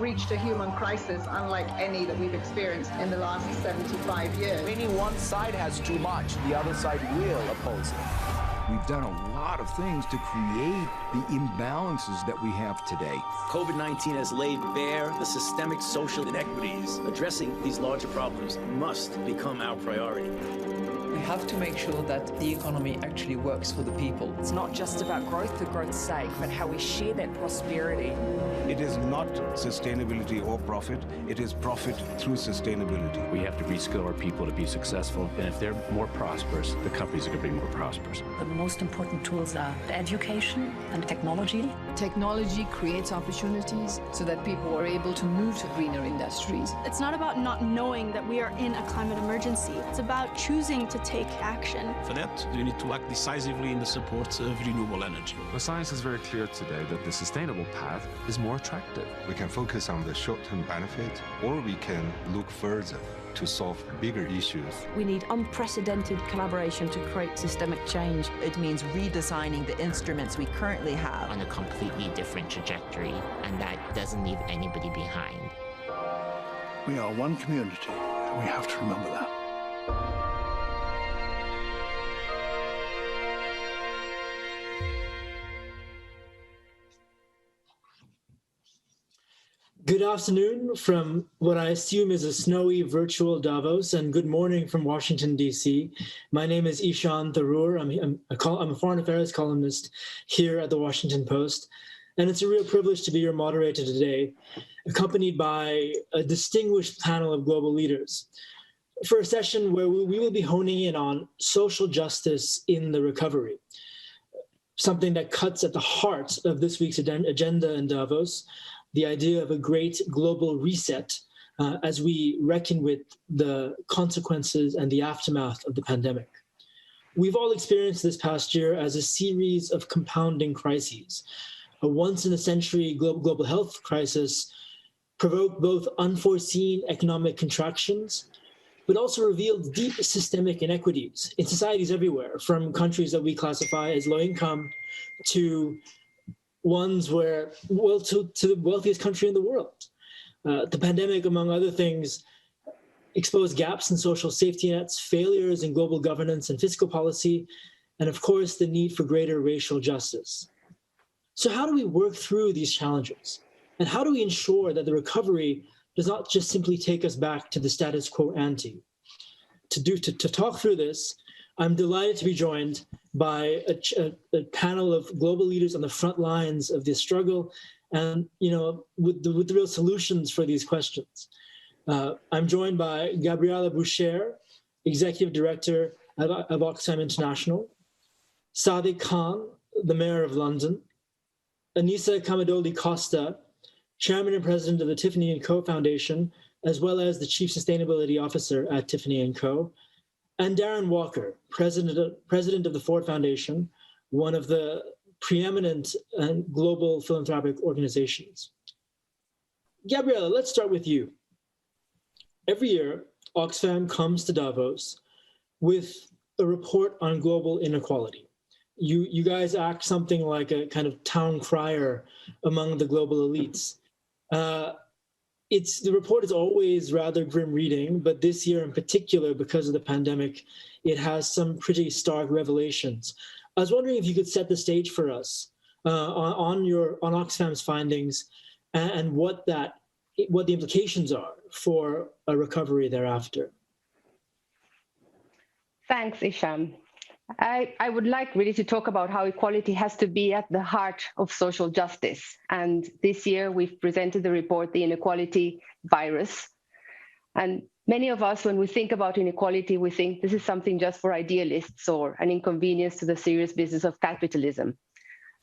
reached a human crisis unlike any that we've experienced in the last 75 years. Any one side has too much, the other side will oppose it. We've done a lot of things to create the imbalances that we have today. COVID-19 has laid bare the systemic social inequities. Addressing these larger problems must become our priority. We have to make sure that the economy actually works for the people. It's not just about growth for growth's sake, but how we share that prosperity. It is not sustainability or profit, it is profit through sustainability. We have to reskill our people to be successful, and if they're more prosperous, the companies are going to be more prosperous. The most important tools are education and technology. Technology creates opportunities so that people are able to move to greener industries. It's not about not knowing that we are in a climate emergency. It's about choosing to take action. For that, you need to act decisively in the support of renewable energy. The science is very clear today that the sustainable path is more attractive. We can focus on the short-term benefit, or we can look further to solve bigger issues. We need unprecedented collaboration to create systemic change. It means redesigning the instruments we currently have on a completely different trajectory, and that doesn't leave anybody behind. We are one community, and we have to remember that. Good afternoon from what I assume is a snowy virtual Davos, and good morning from Washington, D.C. My name is Ishan Tharoor. I'm a foreign affairs columnist here at the Washington Post, and it's a real privilege to be your moderator today, accompanied by a distinguished panel of global leaders for a session where we will be honing in on social justice in the recovery, something that cuts at the heart of this week's agenda in Davos, the idea of a great global reset as we reckon with the consequences and the aftermath of the pandemic. We've all experienced this past year as a series of compounding crises. A once-in-a-century global health crisis provoked both unforeseen economic contractions, but also revealed deep systemic inequities in societies everywhere, from countries that we classify as low income to ones where, well, to the wealthiest country in the world. The pandemic, among other things, exposed gaps in social safety nets, failures in global governance and fiscal policy, and of course, the need for greater racial justice. So how do we work through these challenges? And how do we ensure that the recovery does not just simply take us back to the status quo ante? To talk through this, I'm delighted to be joined by a panel of global leaders on the front lines of this struggle, and with the real solutions for these questions. I'm joined by Gabriela Boucher, Executive Director of Oxfam International, Sadiq Khan, the Mayor of London, Anissa Kamadoli Costa, Chairman and President of the Tiffany & Co. Foundation, as well as the Chief Sustainability Officer at Tiffany & Co., and Darren Walker, President of the Ford Foundation, one of the preeminent and global philanthropic organizations. Gabriela, let's start with you. Every year, Oxfam comes to Davos with a report on global inequality. You guys act something like a kind of town crier among the global elites. The report is always rather grim reading, but this year in particular, because of the pandemic, it has some pretty stark revelations. I was wondering if you could set the stage for us on Oxfam's findings and what the implications are for a recovery thereafter. Thanks, Isham. I would like really to talk about how equality has to be at the heart of social justice. And this year we've presented the report, The Inequality Virus. And many of us, when we think about inequality, we think this is something just for idealists or an inconvenience to the serious business of capitalism.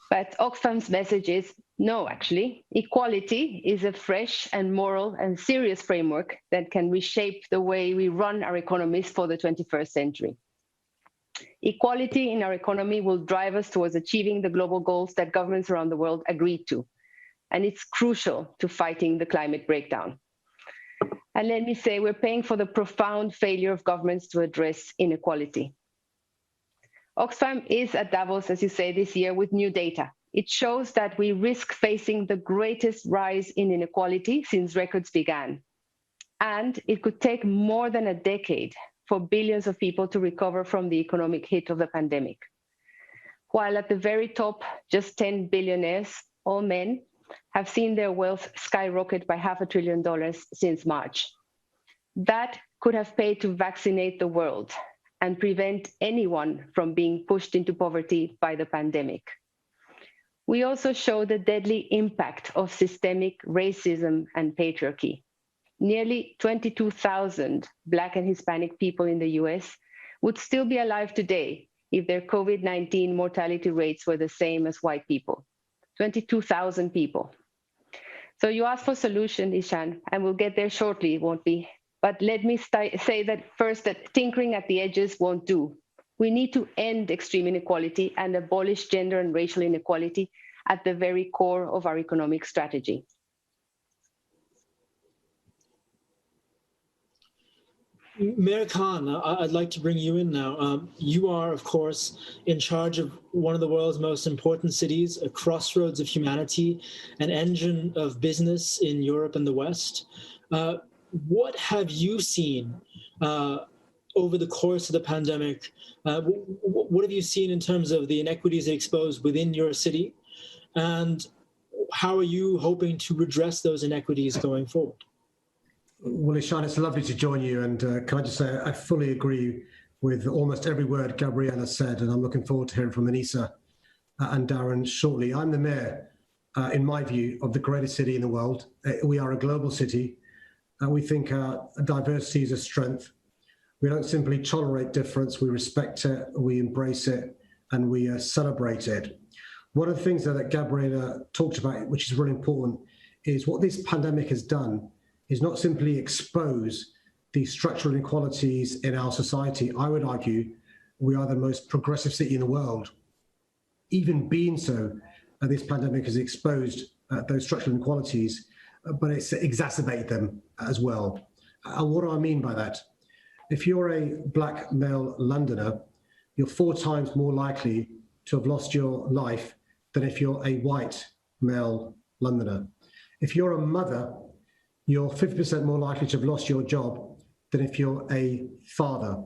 But Oxfam's message is, no, actually, equality is a fresh and moral and serious framework that can reshape the way we run our economies for the 21st century. Equality in our economy will drive us towards achieving the global goals that governments around the world agreed to. And it's crucial to fighting the climate breakdown. And let me say, we're paying for the profound failure of governments to address inequality. Oxfam is at Davos, as you say, this year with new data It shows that we risk facing the greatest rise in inequality since records began. And it could take more than a decade for billions of people to recover from the economic hit of the pandemic. While at the very top, just 10 billionaires, all men, have seen their wealth skyrocket by $500 billion since March. That could have paid to vaccinate the world and prevent anyone from being pushed into poverty by the pandemic. We also show the deadly impact of systemic racism and patriarchy. Nearly 22,000 Black and Hispanic people in the US would still be alive today if their COVID-19 mortality rates were the same as white people. 22,000 people. So you asked for solution, Ishan, and we'll get there shortly, won't we? But let me say that first, that tinkering at the edges won't do. We need to end extreme inequality and abolish gender and racial inequality at the very core of our economic strategy. Mayor Khan, I'd like to bring you in now. You are, of course, in charge of one of the world's most important cities, a crossroads of humanity, an engine of business in Europe and the West. What have you seen over the course of the pandemic? What have you seen in terms of the inequities exposed within your city? And how are you hoping to redress those inequities going forward? Well, Ishan, it's lovely to join you. And can I just say, I fully agree with almost every word Gabriela said, and I'm looking forward to hearing from Anissa and Darren shortly. I'm the mayor, in my view, of the greatest city in the world. We are a global city. We think diversity is a strength. We don't simply tolerate difference. We respect it, we embrace it, and we celebrate it. One of the things that Gabriela talked about, which is really important, is what this pandemic has done is not simply expose the structural inequalities in our society. I would argue we are the most progressive city in the world. Even being so, this pandemic has exposed those structural inequalities, but it's exacerbated them as well. And what do I mean by that? If you're a Black male Londoner, you're 4 times more likely to have lost your life than if you're a white male Londoner. If you're a mother, you're 50% more likely to have lost your job than if you're a father.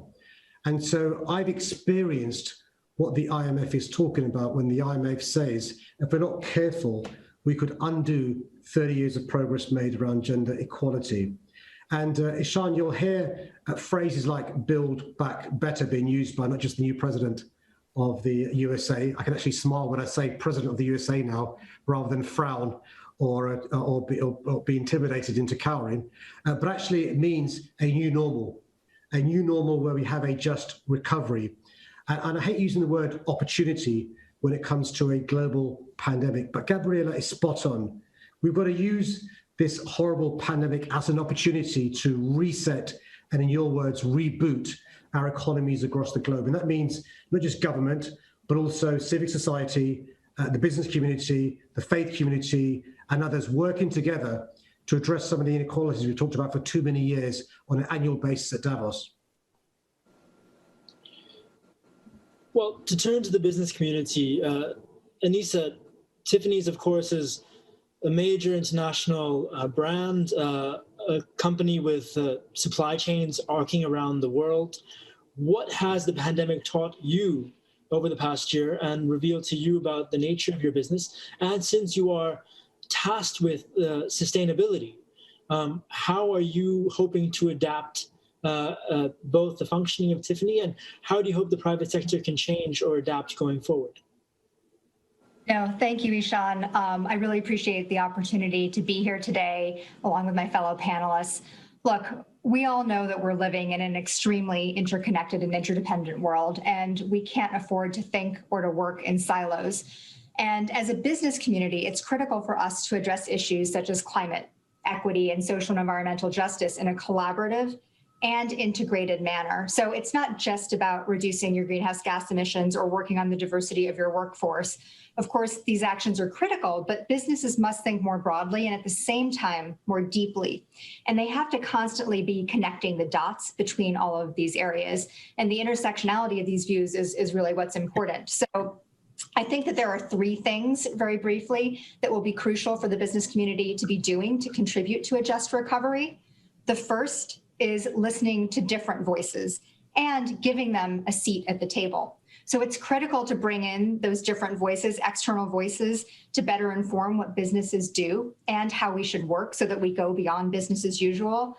And so I've experienced what the IMF is talking about when the IMF says, if we're not careful, we could undo 30 years of progress made around gender equality. And Ishan, you'll hear phrases like build back better being used by not just the new president of the USA. I can actually smile when I say president of the USA now, rather than frown or be intimidated into cowering. But actually it means a new normal where we have a just recovery. And I hate using the word opportunity when it comes to a global pandemic, but Gabriela is spot on. We've got to use this horrible pandemic as an opportunity to reset and, in your words, reboot our economies across the globe. And that means not just government, but also civic society, the business community, the faith community, and others working together to address some of the inequalities we've talked about for too many years on an annual basis at Davos. Well, to turn to the business community, Anissa, Tiffany's, of course, is a major international brand, a company with supply chains arcing around the world. What has the pandemic taught you over the past year and revealed to you about the nature of your business? And since you are tasked with sustainability, how are you hoping to adapt both the functioning of Tiffany, and how do you hope the private sector can change or adapt going forward? No, thank you, Ishan. I really appreciate the opportunity to be here today along with my fellow panelists. Look, we all know that we're living in an extremely interconnected and interdependent world, and we can't afford to think or to work in silos. And as a business community, it's critical for us to address issues such as climate, equity, and social and environmental justice in a collaborative and integrated manner. So it's not just about reducing your greenhouse gas emissions or working on the diversity of your workforce. Of course, these actions are critical, but businesses must think more broadly and at the same time more deeply. And they have to constantly be connecting the dots between all of these areas. And the intersectionality of these views is really what's important. So I think that there are three things, very briefly, that will be crucial for the business community to be doing to contribute to a just recovery. The first is listening to different voices and giving them a seat at the table. So it's critical to bring in those different voices, external voices, to better inform what businesses do and how we should work so that we go beyond business as usual.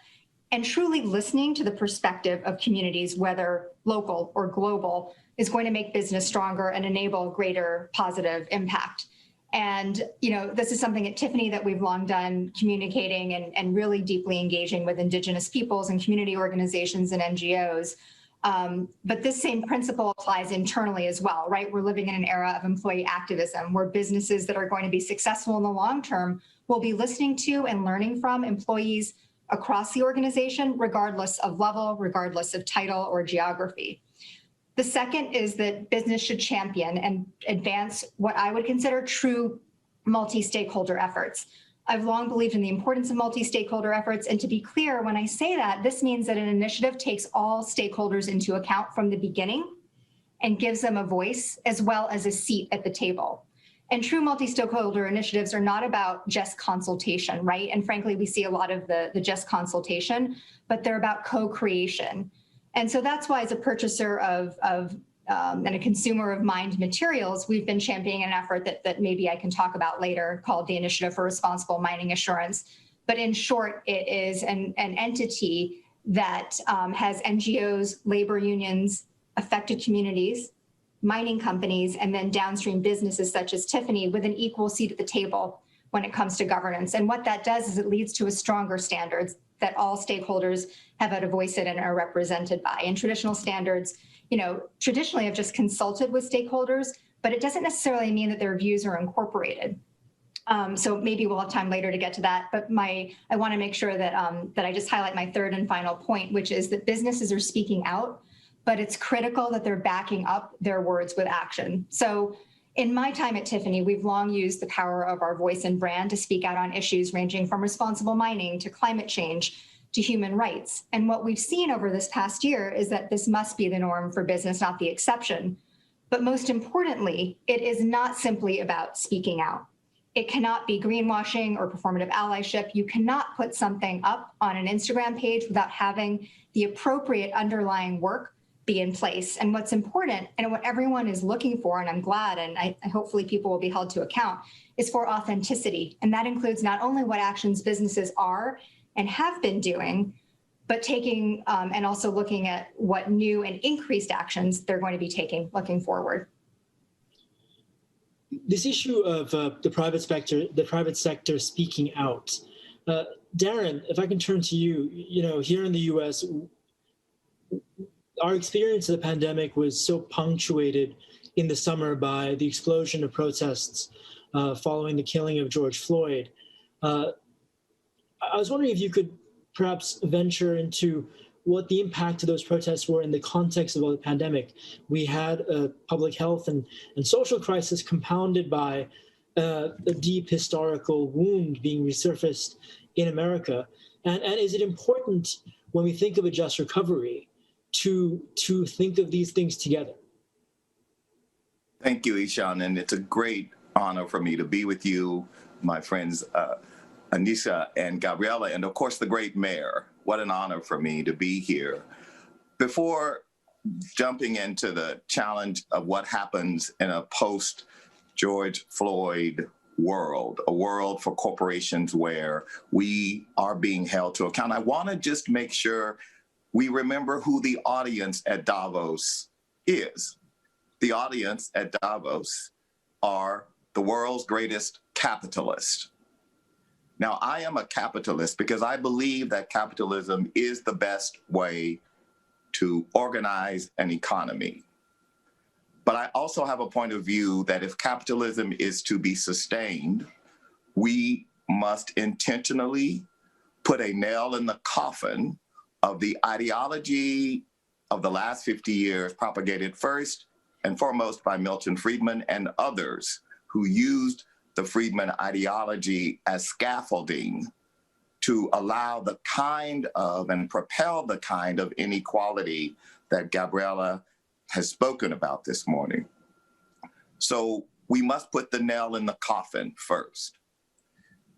And truly listening to the perspective of communities, whether local or global, is going to make business stronger and enable greater positive impact. And this is something at Tiffany that we've long done, communicating and really deeply engaging with Indigenous peoples and community organizations and NGOs. But this same principle applies internally as well, right? We're living in an era of employee activism where businesses that are going to be successful in the long term will be listening to and learning from employees across the organization, regardless of level, regardless of title or geography. The second is that business should champion and advance what I would consider true multi-stakeholder efforts. I've long believed in the importance of multi-stakeholder efforts, and to be clear, when I say that, this means that an initiative takes all stakeholders into account from the beginning and gives them a voice as well as a seat at the table. And true multi-stakeholder initiatives are not about just consultation, right? And frankly, we see a lot of the just consultation, but they're about co-creation. And so that's why, as a purchaser and a consumer of mined materials, we've been championing an effort that maybe I can talk about later called the Initiative for Responsible Mining Assurance. But in short, it is an entity that has NGOs, labor unions, affected communities, mining companies, and then downstream businesses such as Tiffany with an equal seat at the table when it comes to governance. And what that does is it leads to a stronger standards that all stakeholders have had a voice in and are represented by. And traditional standards, traditionally have just consulted with stakeholders, but it doesn't necessarily mean that their views are incorporated. So maybe we'll have time later to get to that, but I want to make sure that I just highlight my third and final point, which is that businesses are speaking out, but it's critical that they're backing up their words with action. So in my time at Tiffany, we've long used the power of our voice and brand to speak out on issues ranging from responsible mining to climate change to human rights. And what we've seen over this past year is that this must be the norm for business, not the exception. But most importantly, it is not simply about speaking out. It cannot be greenwashing or performative allyship. You cannot put something up on an Instagram page without having the appropriate underlying work be in place. And what's important and what everyone is looking for, and I'm glad, and I hopefully people will be held to account, is for authenticity. And that includes not only what actions businesses are and have been doing, but taking and also looking at what new and increased actions they're going to be taking looking forward. This issue of the private sector speaking out. Darren, if I can turn to you, here in the US, our experience of the pandemic was so punctuated in the summer by the explosion of protests following the killing of George Floyd. I was wondering if you could perhaps venture into what the impact of those protests were in the context of the pandemic. We had a public health and social crisis compounded by a deep historical wound being resurfaced in America. And is it important when we think of a just recovery to think of these things together? Thank you, Ishan, and it's a great honor for me to be with you, my friends Anissa and Gabriella, and of course the great mayor. What an honor for me to be here. Before jumping into the challenge of what happens in a post-George Floyd world, a world for corporations where we are being held to account, I want to just make sure we remember who the audience at Davos is. The audience at Davos are the world's greatest capitalists. Now, I am a capitalist because I believe that capitalism is the best way to organize an economy. But I also have a point of view that if capitalism is to be sustained, we must intentionally put a nail in the coffin of the ideology of the last 50 years propagated first and foremost by Milton Friedman and others who used the Friedman ideology as scaffolding to allow the kind of and propel the kind of inequality that Gabriella has spoken about this morning. So we must put the nail in the coffin first.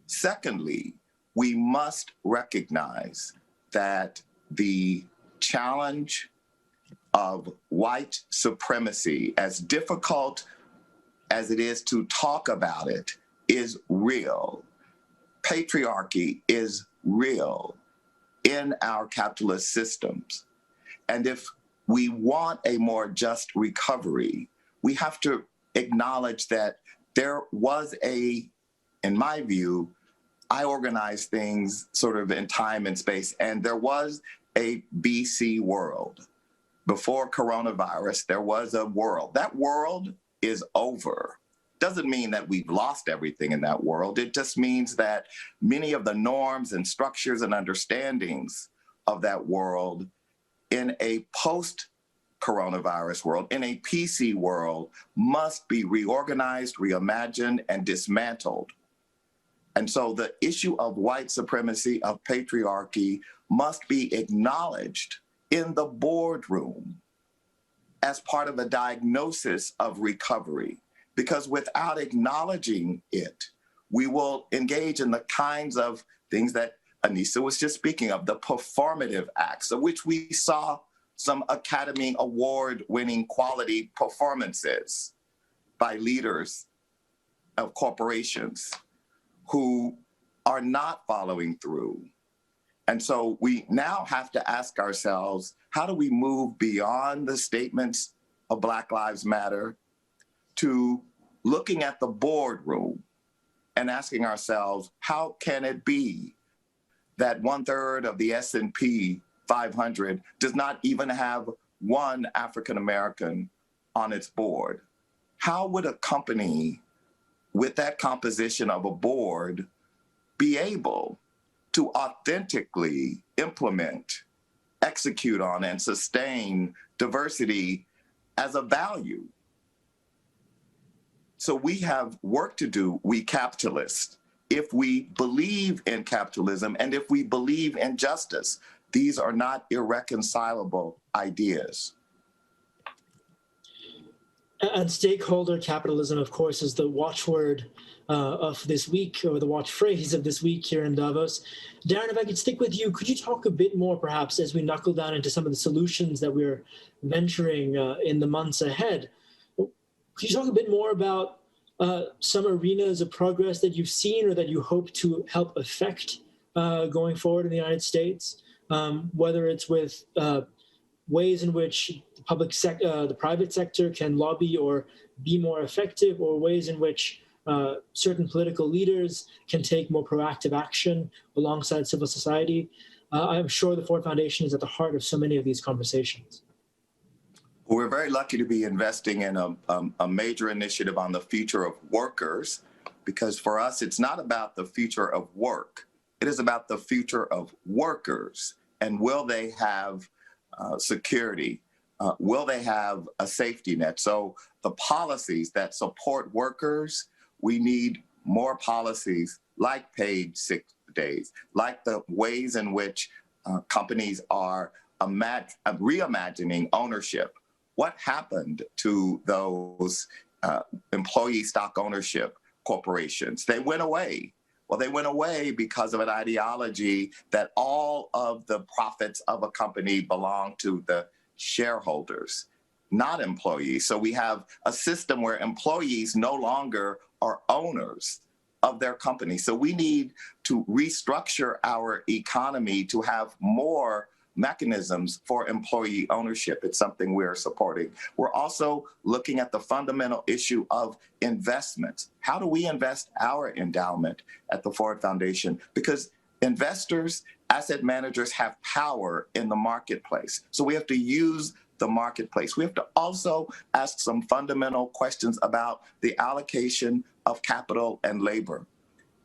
Secondly, we must recognize that the challenge of white supremacy, as difficult as it is to talk about it, is real. Patriarchy is real in our capitalist systems. And if we want a more just recovery, we have to acknowledge that there was in my view, I organize things sort of in time and space, and there was a BC world. Before coronavirus, there was a world. That world is over. Doesn't mean that we've lost everything in that world. It just means that many of the norms and structures and understandings of that world in a post-coronavirus world, in a PC world, must be reorganized, reimagined, and dismantled. And so the issue of white supremacy, of patriarchy, must be acknowledged in the boardroom as part of a diagnosis of recovery. Because without acknowledging it, we will engage in the kinds of things that Anissa was just speaking of, the performative acts, of which we saw some Academy Award-winning quality performances by leaders of corporations who are not following through. And so we now have to ask ourselves, how do we move beyond the statements of Black Lives Matter to looking at the boardroom and asking ourselves, how can it be that 1/3 of the S&P 500 does not even have one African-American on its board? How would a company with that composition of a board be able to authentically implement, execute on, and sustain diversity as a value? So we have work to do, we capitalists, if we believe in capitalism and if we believe in justice. These are not irreconcilable ideas. And stakeholder capitalism, of course, is the watchword of this week, or the watch phrase of this week here in Davos. Darren, if I could stick with you, could you talk a bit more, perhaps, as we knuckle down into some of the solutions that we're venturing in the months ahead? Could you talk a bit more about some arenas of progress that you've seen or that you hope to help affect going forward in the United States, whether it's with ways in which the private sector can lobby or be more effective, or ways in which certain political leaders can take more proactive action alongside civil society? I'm sure the Ford Foundation is at the heart of so many of these conversations. We're very lucky to be investing in a major initiative on the future of workers, because for us, it's not about the future of work. It is about the future of workers. And will they have security? Will they have a safety net? So the policies that support workers, we need more policies like paid sick days, like the ways in which companies are reimagining ownership. What happened to those employee stock ownership corporations? They went away. Well, they went away because of an ideology that all of the profits of a company belong to the shareholders, not employees. So we have a system where employees no longer are owners of their company. So we need to restructure our economy to have more mechanisms for employee ownership. It's something we're supporting. We're also looking at the fundamental issue of investments. How do we invest our endowment at the Ford Foundation? Because investors, asset managers have power in the marketplace. So we have to use the marketplace. We have to also ask some fundamental questions about the allocation of capital and labor.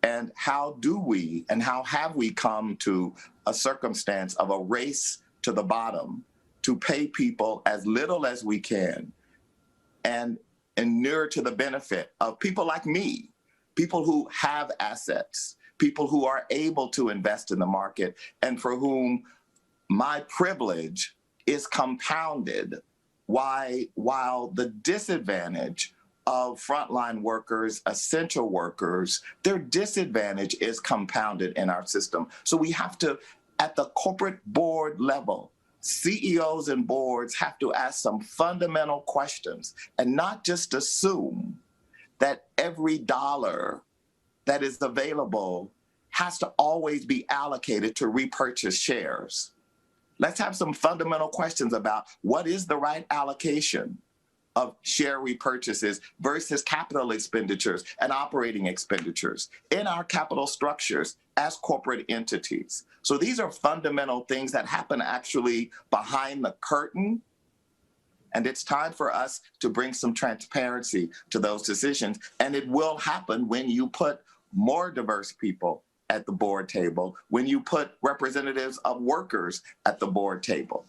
And how do we, and how have we come to a circumstance of a race to the bottom to pay people as little as we can and inure to the benefit of people like me, people who have assets, people who are able to invest in the market, and for whom my privilege is compounded while the disadvantage of frontline workers, essential workers, their disadvantage is compounded in our system. So we have to, at the corporate board level, CEOs and boards have to ask some fundamental questions and not just assume that every dollar that is available has to always be allocated to repurchase shares. Let's have some fundamental questions about what is the right allocation of share repurchases versus capital expenditures and operating expenditures in our capital structures as corporate entities. So these are fundamental things that happen actually behind the curtain. And it's time for us to bring some transparency to those decisions. And it will happen when you put more diverse people at the board table, when you put representatives of workers at the board table.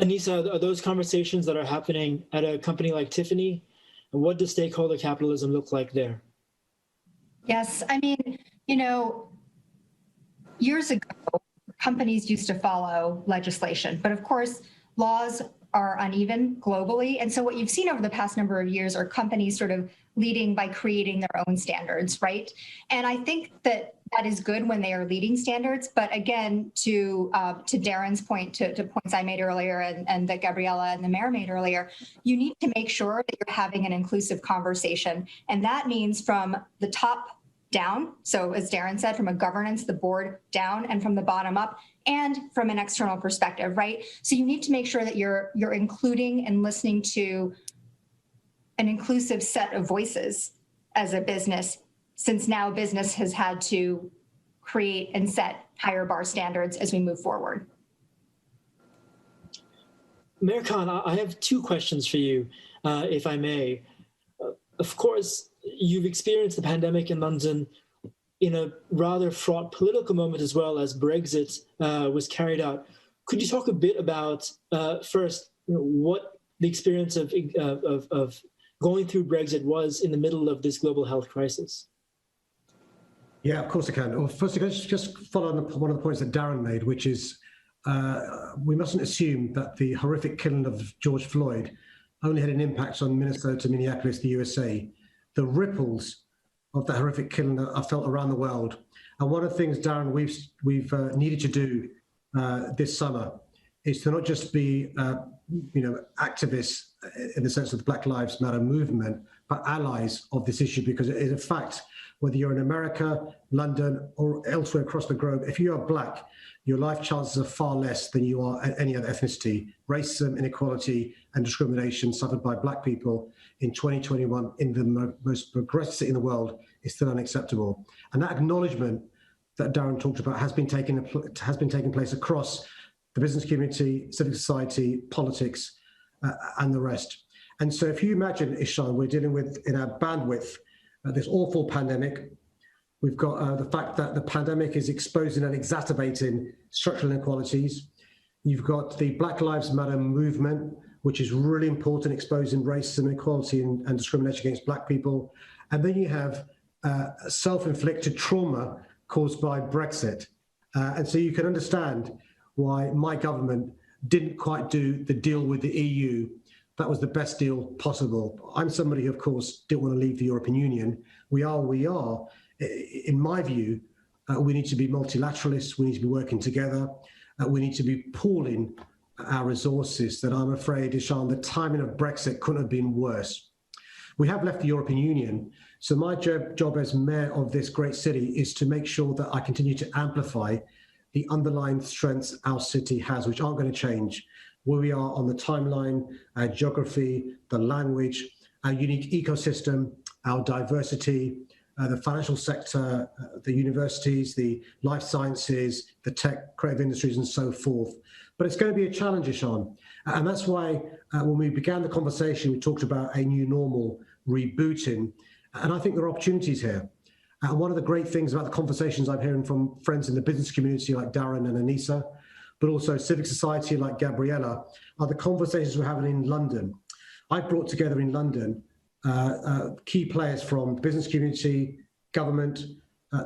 Anissa, are those conversations that are happening at a company like Tiffany? And what does stakeholder capitalism look like there? Yes, I mean, you know, years ago, companies used to follow legislation, but of course, laws are uneven globally. And so what you've seen over the past number of years are companies sort of leading by creating their own standards, right? And I think that that is good when they are leading standards. But again, to Darren's point, to points I made earlier and that Gabriella and the mayor made earlier, you need to make sure that you're having an inclusive conversation. And that means from the top down. So as Darren said, from a governance, the board down, and from the bottom up, and from an external perspective, right? So you need to make sure that you're including and listening to an inclusive set of voices as a business, since now business has had to create and set higher bar standards as we move forward. Mayor Khan, I have two questions for you, if I may. Of course, you've experienced the pandemic in London in a rather fraught political moment as well as Brexit was carried out. Could you talk a bit about, first, what the experience of going through Brexit was in the middle of this global health crisis? Yeah, of course I can. Well, first, just follow on one of the points that Darren made, which is we mustn't assume that the horrific killing of George Floyd only had an impact on Minnesota, Minneapolis, the USA. The ripples of that horrific killing are felt around the world. And one of the things, Darren, we've needed to do this summer is to not just be, activists in the sense of the Black Lives Matter movement, but allies of this issue, because it is a fact, whether you're in America, London, or elsewhere across the globe, if you are Black, your life chances are far less than you are at any other ethnicity. Racism, inequality, and discrimination suffered by Black people in 2021 in the most progressive city in the world is still unacceptable. And that acknowledgement that Darren talked about has been taking place across the business community, civic society, politics, and the rest. And so if you imagine, Ishan, we're dealing with, in our bandwidth, this awful pandemic. We've got the fact that the pandemic is exposing and exacerbating structural inequalities. You've got the Black Lives Matter movement, which is really important, exposing racism, inequality, and discrimination against Black people. And then you have self-inflicted trauma caused by Brexit. And so you can understand why my government didn't quite do the deal with the EU. That was the best deal possible. I'm somebody who, of course, didn't want to leave the European Union. We are. In my view, we need to be multilateralists. We need to be working together. We need to be pooling our resources. That I'm afraid, Ishan, the timing of Brexit couldn't have been worse. We have left the European Union. So my job as mayor of this great city is to make sure that I continue to amplify the underlying strengths our city has, which aren't going to change. Where we are on the timeline, our geography, the language, our unique ecosystem, our diversity, the financial sector, the universities, the life sciences, the tech, creative industries, and so forth. But it's going to be a challenge, Ishan. And that's why when we began the conversation, we talked about a new normal rebooting. And I think there are opportunities here. And one of the great things about the conversations I'm hearing from friends in the business community like Darren and Anissa, but also civic society like Gabriella, are the conversations we're having in London. I've brought together in London key players from the business community, government,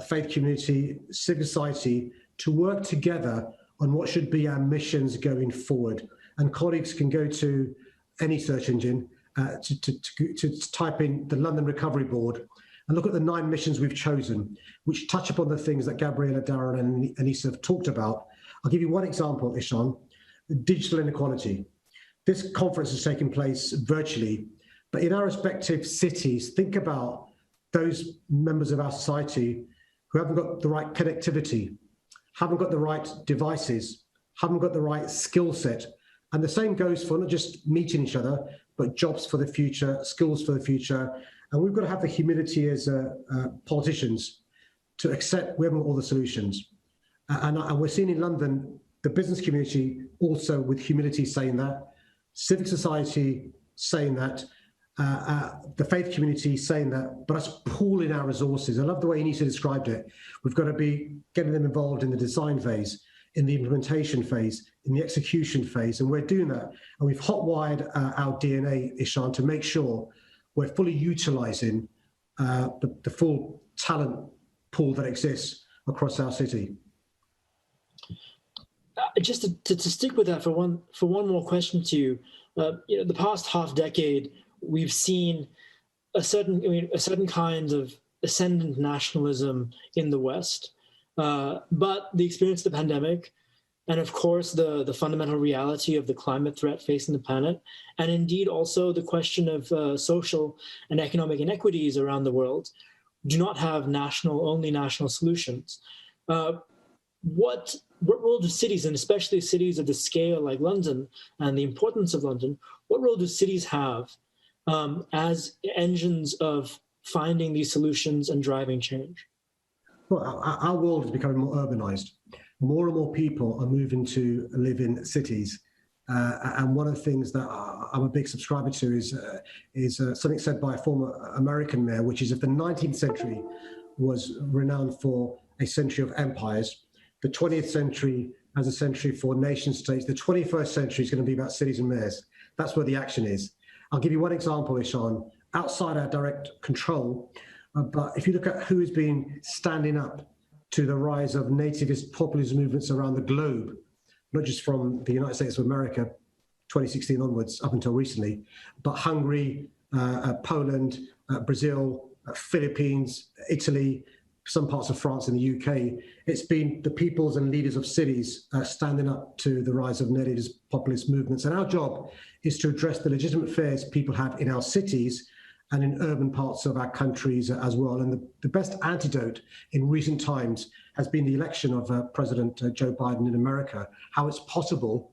faith community, civic society, to work together on what should be our missions going forward. And colleagues can go to any search engine to type in the London Recovery Board and look at the 9 missions we've chosen, which touch upon the things that Gabriella, Darren, and Anissa have talked about. I'll give you one example, Ishan: digital inequality. This conference is taking place virtually, but in our respective cities, think about those members of our society who haven't got the right connectivity, haven't got the right devices, haven't got the right skill set. And the same goes for not just meeting each other, but jobs for the future, skills for the future. And we've got to have the humility as politicians to accept we haven't got all the solutions. And we're seeing in London, the business community also with humility saying that, civic society saying that, the faith community saying that, but us pooling our resources. I love the way Anissa described it. We've got to be getting them involved in the design phase, in the implementation phase, in the execution phase, and we're doing that. And we've hotwired our DNA, Ishan, to make sure we're fully utilising the full talent pool that exists across our city. Just to stick with that for one more question to you, the past half decade, we've seen a certain kind of ascendant nationalism in the West, but the experience of the pandemic, and of course the fundamental reality of the climate threat facing the planet, and indeed also the question of social and economic inequities around the world, do not have only national solutions. What role do cities, and especially cities of the scale like London and the importance of London, what role do cities have as engines of finding these solutions and driving change? Well, our world is becoming more urbanized. More and more people are moving to live in cities. And one of the things that I'm a big subscriber to is something said by a former American mayor, which is if the 19th century was renowned for a century of empires, the 20th century as a century for nation states, the 21st century is going to be about cities and mayors. That's where the action is. I'll give you one example, Ishan, outside our direct control, but if you look at who has been standing up to the rise of nativist populist movements around the globe, not just from the United States of America, 2016 onwards, up until recently, but Hungary, Poland, Brazil, Philippines, Italy, some parts of France and the UK, it's been the peoples and leaders of cities standing up to the rise of nativist populist movements. And our job is to address the legitimate fears people have in our cities and in urban parts of our countries as well. And the best antidote in recent times has been the election of President Joe Biden in America, how it's possible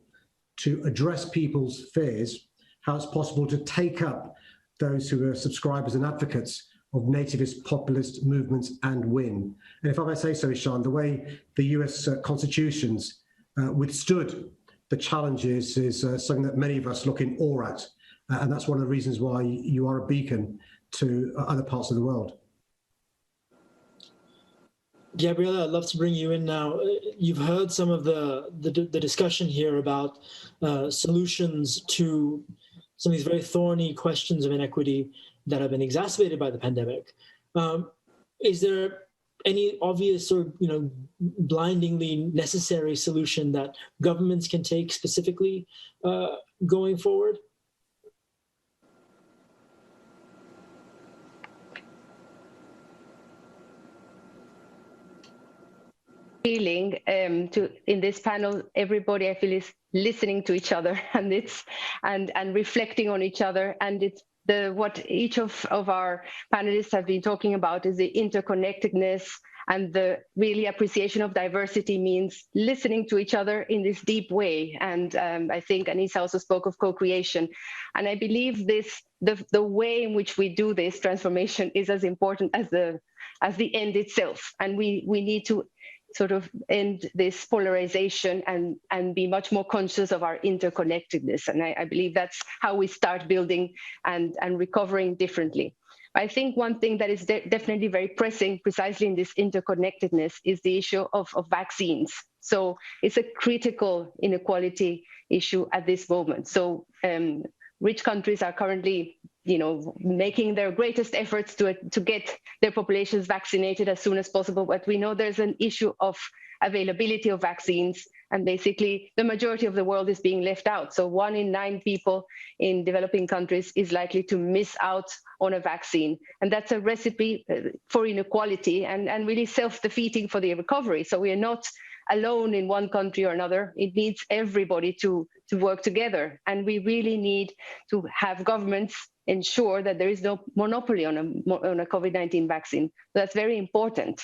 to address people's fears, how it's possible to take up those who are subscribers and advocates of nativist populist movements and win. And if I may say so, Ishan, the way the US constitutions withstood the challenges is something that many of us look in awe at. And that's one of the reasons why you are a beacon to other parts of the world. Gabriella, I'd love to bring you in now. You've heard some of the discussion here about solutions to some of these very thorny questions of inequity that have been exacerbated by the pandemic. Is there any obvious or blindingly necessary solution that governments can take specifically going forward? Feeling in this panel, everybody I feel is listening to each other and reflecting on each other, and it's what each of our panelists have been talking about is the interconnectedness and the really appreciation of diversity means listening to each other in this deep way. And I think Anissa also spoke of co-creation. And I believe the way in which we do this transformation is as important as the end itself. And we need to sort of end this polarization and be much more conscious of our interconnectedness. And I believe that's how we start building and recovering differently. I think one thing that is definitely very pressing precisely in this interconnectedness is the issue of vaccines. So it's a critical inequality issue at this moment. So rich countries are currently making their greatest efforts to get their populations vaccinated as soon as possible. But we know there's an issue of availability of vaccines, and basically the majority of the world is being left out. So 1 in 9 people in developing countries is likely to miss out on a vaccine. And that's a recipe for inequality and really self-defeating for the recovery. So we are not alone in one country or another. It needs everybody to work together. And we really need to have governments ensure that there is no monopoly on a COVID-19 vaccine. That's very important.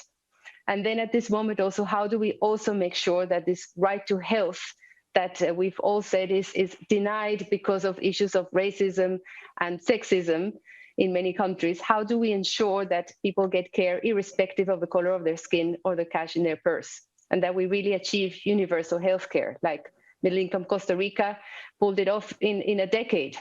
And then at this moment also, how do we also make sure that this right to health that we've all said is denied because of issues of racism and sexism in many countries, how do we ensure that people get care irrespective of the color of their skin or the cash in their purse? And that we really achieve universal health care, like middle-income Costa Rica pulled it off in a decade.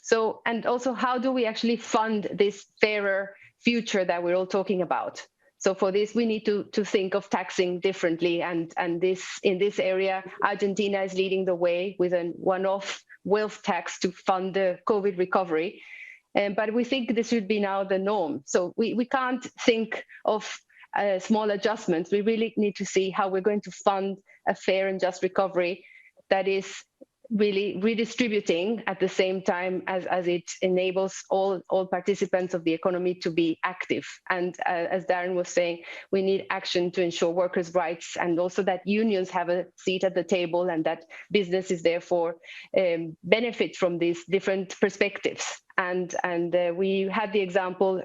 So, and also how do we actually fund this fairer future that we're all talking about? So for this, we need to think of taxing differently. And this in this area, Argentina is leading the way with a one-off wealth tax to fund the COVID recovery. But we think this should be now the norm. So we can't think of small adjustments. We really need to see how we're going to fund a fair and just recovery that is really redistributing at the same time as it enables all participants of the economy to be active. And as Darren was saying, we need action to ensure workers' rights, and also that unions have a seat at the table, and that businesses therefore benefit from these different perspectives. And we had the example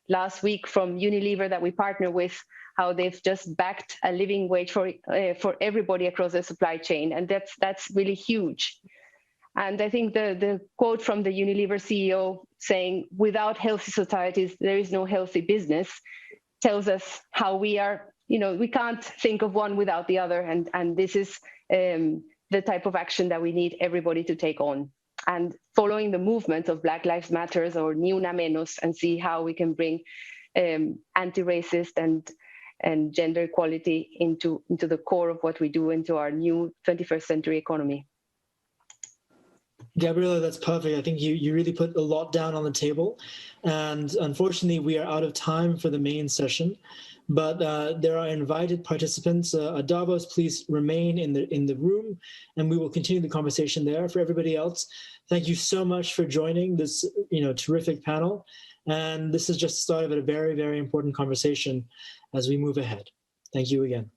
last week from Unilever that we partner with, how they've just backed a living wage for everybody across the supply chain. And that's really huge. And I think the quote from the Unilever CEO saying, "Without healthy societies, there is no healthy business," tells us how we are, we can't think of one without the other. And this is the type of action that we need everybody to take on. And following the movement of Black Lives Matters or Ni Una Menos, and see how we can bring anti-racist and gender equality into the core of what we do, into our new 21st century economy. Gabriela, that's perfect. I think you really put a lot down on the table. And unfortunately, we are out of time for the main session. But there are invited participants. Davos, please remain in the room, and we will continue the conversation there. For everybody else, thank you so much for joining this terrific panel. And this is just the start of a very, very important conversation as we move ahead. Thank you again.